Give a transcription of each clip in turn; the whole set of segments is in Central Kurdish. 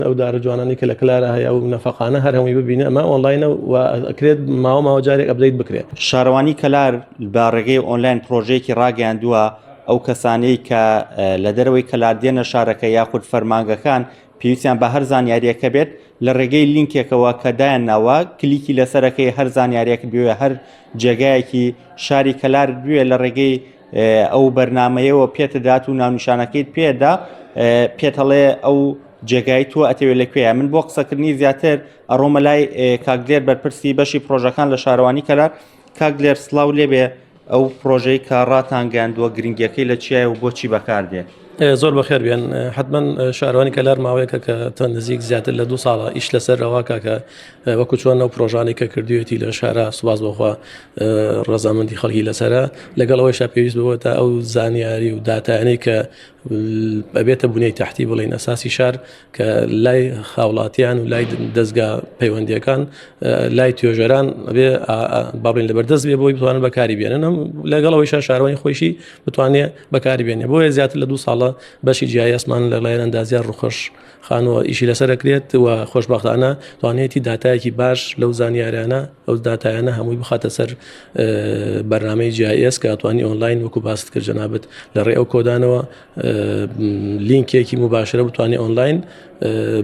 ئەو دارە جوانانی کە لە کلارە هەیە ئەو نەفەقانە هەر هەمووی ببینە ئەمە ئۆنلاینە و ئەکرێت ماوە جارێک ئەپدەیت بکرێت. شارەوانی کەلار بە ڕێگەی ئۆنلاین پرۆژەیەکی ڕاگەیاندووە ئەو کەسانەی کە لە دەرەوەی کەلار دێنە شارەکە یاخود فەرمانگەکان پێویستیان بە هەر زانیاریەکە بێت لە ڕێگەی لینکێکەوە کە دایانناوە کلیکی لەسەرەکەی هەر زانیاریەک بوێ هەر جێگایەکی شاری کەلار بوێ لە ڕێگەی ئەو بەرنمەیەوە پێتەدات و ناونیشانەکەیت پێدا پێتەڵێ ئەو جێگای تۆ ئەتەوێت لەکوێیە. من بۆ قسەکردنی زیاتر ئەڕۆمە لای کاکدێر بەرپرسی بەشی پرۆژەکان لە شارەوانی کەلار. کاکدێر سڵاو لێبێ ئەو پرۆژەی کە ڕاتانگەاندووە گرنگیەکەی لە چیایە و بۆچی بەکاردێت؟ زۆر بەخێر بێن. حتمما شارەوانی کەلار ماوەیەکە کە تۆ نزیک زیاتر لە 2 ساڵە ئیش لەسەر ڕەواکە کە وەکو چۆن ئەو پرۆژانێک کە کردوێتی لە شارە سوپاس بەخوا ڕەزامەندی خەڵکی لەسەرە لەگەڵ ئەوەیشا پێویست بووە تا ئەو زانیاری و داتایانەی کە ئەبێتە بوونەی تەحتی بڵین ئەساسی شار کە لای خاوڵاتیان و لای دەستگا پەیوەندیەکان لای توێژەران بێ باڵین لەبەردەست بێ بۆی بتوانن بەکاری بێنن لەگەڵ ئەوەیشا شارەوانی خۆشی بتوانێت بەکاری بێنێ. بۆیە زیاتر لە 2 ساڵە بەشی جیایەسمان لەلایەن ئەندازیار ڕوخۆش خانەوە ئیشی لەسەرەکرێت و خۆشبەختانە توانێتی داتایەکی باش لەو زانیاریانە ئەو داتایانە هەمووی بخاتە سەر بەرنامەی جیایەس کە ئەتوانی ئۆنلاین وەکو باست کرد جەنابەت لە ڕێ ئەو کۆدانەوە لینکێکی مباشرە بتوانێت ئۆنلاین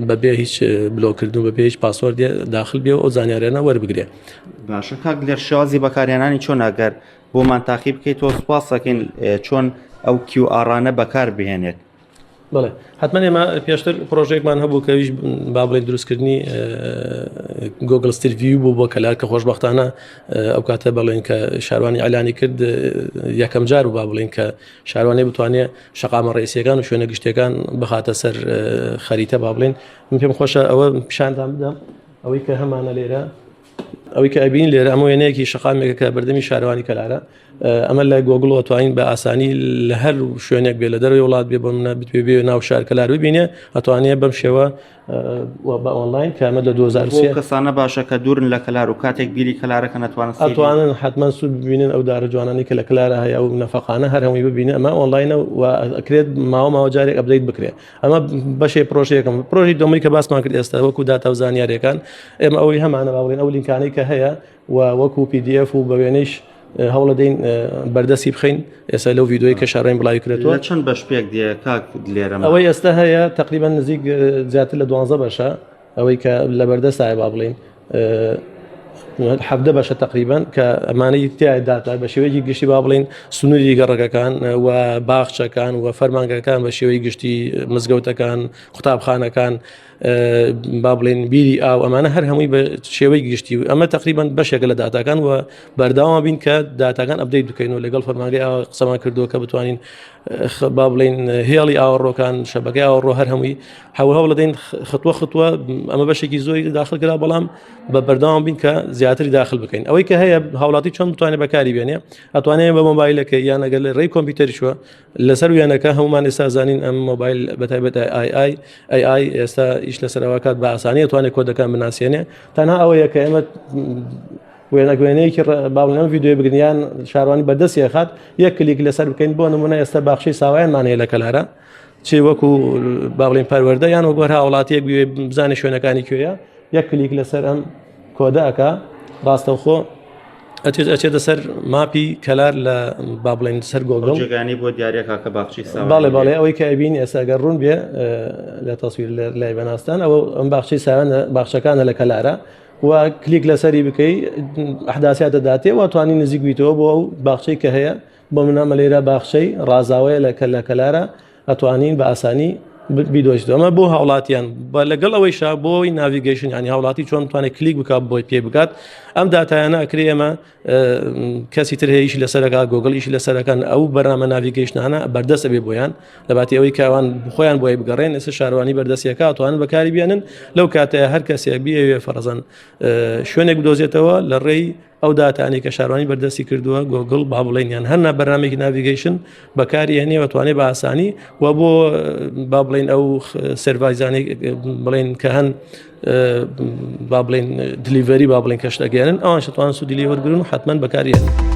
بەبێ هیچ بلۆکردن بەبێ هیچ پاسوەردێ داخل بێ و ئەو زانیاریانە وەربگرێ. باشە کاک لێر شێوازی بەکارهێنانی چۆن ئەگەر بۆمان تاقی بکەیت تۆ سوپاس دەکەین چۆن ئەو QR-ە بەکار بهێنێت؟ بڵێ حتمما ئێمە پێشتر پرۆژێکمان هەبوو کەویش با بڵێ دروستکردنی گۆگل ستریت ڤیو بوو بۆ کەلار کە خۆشبەختانە ئەو کاتە بڵێن کە شارەوانی ئەلانی کرد یەکەم جار و با بڵێن کە شارەوانی بتوانێت شەقامە ڕئیسیەکان و شوێنە گشتەکان بخاتە سەر خەریتە با بڵێن. من پێم خۆشە ئەوە پیشاندان بدەم ئەوەی کە هەمانە لێرە ئەوەی کە ئەبین لێرە ئەمە وێنەیەکی شەقامێکە کە بەردەمی شارەوانی کەلارە ئەمە لە گۆگڵەوە توانین بە ئاسانی لە هەر شوێنێک بێ لە دەروی وڵات بێ بۆ منە بتوێ بێ ناو شار کەلار ببینێ ئەتوانێت بەم شێوە بە ئۆنلاین کە ئەمە لە 2023 کەسانە باشە کە دوورن لە کەلار و کاتێک بیری کەلارەکە ئەتوانن حتمما سوود ببینن ئەو دارە جوانانی کە لە کەلارە هەیە و نەفەقانە هەر هەمووی ببینە ئەمە ئۆنلاینە و ئەکرێت ماوە جارێک ئەپدەیت بکرێت. ئەمە بەشێ پرۆژەیەکەم پرۆژی دۆمی کە باسمان کرد ئێستا وەکو داتا و زانیاریەکان ئێمە ئەوەی هەمانە باڵێن ئەو لینکانەی کە هەیە و وەکو PDF و بە وێنەیش هەوڵە دەین بەردەسی بخەین ئێستا لەو ڤیدۆی کە شارەین بڵاوی کرێتەوە چەند بەش پێک دێ کاک لێرە ئەوەی ئێستا هەیە تقریبا نزیک زیاتر لە 12 بەشە ئەوەی کە لە بەردەستایە با بڵێن 17 بەشە تقریبا کە ئەمانەی تیای داتا بە شێوەیەکی گشتی با بڵێن سنووری گەڕەکەکان و باخچەکان و فەرمانگەکان بە شێوەی گشتی مزگەوتەکان قوتابخانەکان با بڵێن بیری ئاو ئەمانە هەر هەمووی بە شێوەی گشتی و ئەمە تقریبا بەشێکە لە داتاکان و بەرداوام بین کە داتاکان ئەپدەیت بکەین و لەگەڵ فەرمانگەی ئاو قسەمان کردووە کە بتوانین با بڵێن هێڵی ئاوەڕۆکان شەبەکەی ئاوەڕۆ هەر هەمووی هەوڵ دەین خطوە ئەمە بەشێکی زۆری داخل کرا بەڵام بە بەرداوام بین کە زیاتری داخل بکەین. ئەوەی کە هەیە هاوڵاتی چۆن بتوانێت بەکاری بێنێ ئەتوانێت بە مۆبایلەکە یان ئەگەر لە ڕێی کۆمپیوتەریشوە لەسەر وێنەکە هەمومان ئێستا زانین ئەم مۆبایل بەتایبەت AI ئێستا ئیش لەسەرەوەکات بە ئاسانی ئەتوانێت کۆدەکان بناسیێنێ تەنها ئەوەیە کە ئێمە وێنەگوێنەیەکی باڵێن ڤیدۆی بگرنیان شارەوانی بەردەستی خات یەک کلیک لەسەر بکەین بۆ نمونە ئێستا باخچەی ساوایانمان هەیە لە کەلارە چی وەکو با بڵێن پەروەردە یان وەگوەر هاوڵاتیەک بزانێ شوێنەکانی کوێیە یەک کلیک لەسەر ئەم کۆدە ئەکا ڕاستەوخۆ ئەچێتە سەر ماپی کەلار لە با بڵێن سەر گۆگڵ جێگانی بۆ دیارێکا کە باخچی باڵێ باڵێ ئەوەی کە ئەبین ئێستا گەر ڕوون بێ لە تەسویر لای بەناستان ئەوە ئەم باخچەی ساوانە باخچەکانە لە کەلارە و کلیک لەسەری بکەی ئەحداسیاتە داتێ و توانی نزیک بیتەوە بۆ ئەو باخچەی کە هەیە بۆ منامە لێرە باخچەی ڕازاوەیە لە کەلارە ئەتوانین بە ئاسانی بیدۆشت ئەمە بۆ هاوڵاتیان لەگەڵ ئەوەیشا بۆی ناویگەیشن ینی هاوڵاتی چۆن توانێت کلیک بکات بۆی پێ بکات ئەم داتایانە ئەکرێ ئێمە کەسی تر هەیەیشی لەسەرەکە گۆگڵیشی لەسەرەکان ئەو بەرنامە ناویگەیشنانە بەردەست ئەبێ بۆیان لەباتی ئەوەی کاوان خۆیان بۆی بگەڕێن ئێستا شارەوانی بەردەستیەکە ئەتوانن بەکاری بێنن لەو کاتەیە هەر کەسێک بیەوێ فەرەزەن شوێنێک بدۆزێتەوە لە ڕێی ئەو داتانی کە شارەوانی بەردەستی کردووە گۆگڵ با بڵێنیان هەر بەرنامێکی ناویگەیشن بەکاری هێنێ وتوانێت بە ئاسانی و بۆ با بڵێن ئەو سەرڤایزانێک بڵێن کە هەن با بڵێن دلیڤەری با بڵێن کەشتەگەێنن ئەوان شتوان سوودی لێ وەرگرن و حتمما بەکاری هێنن.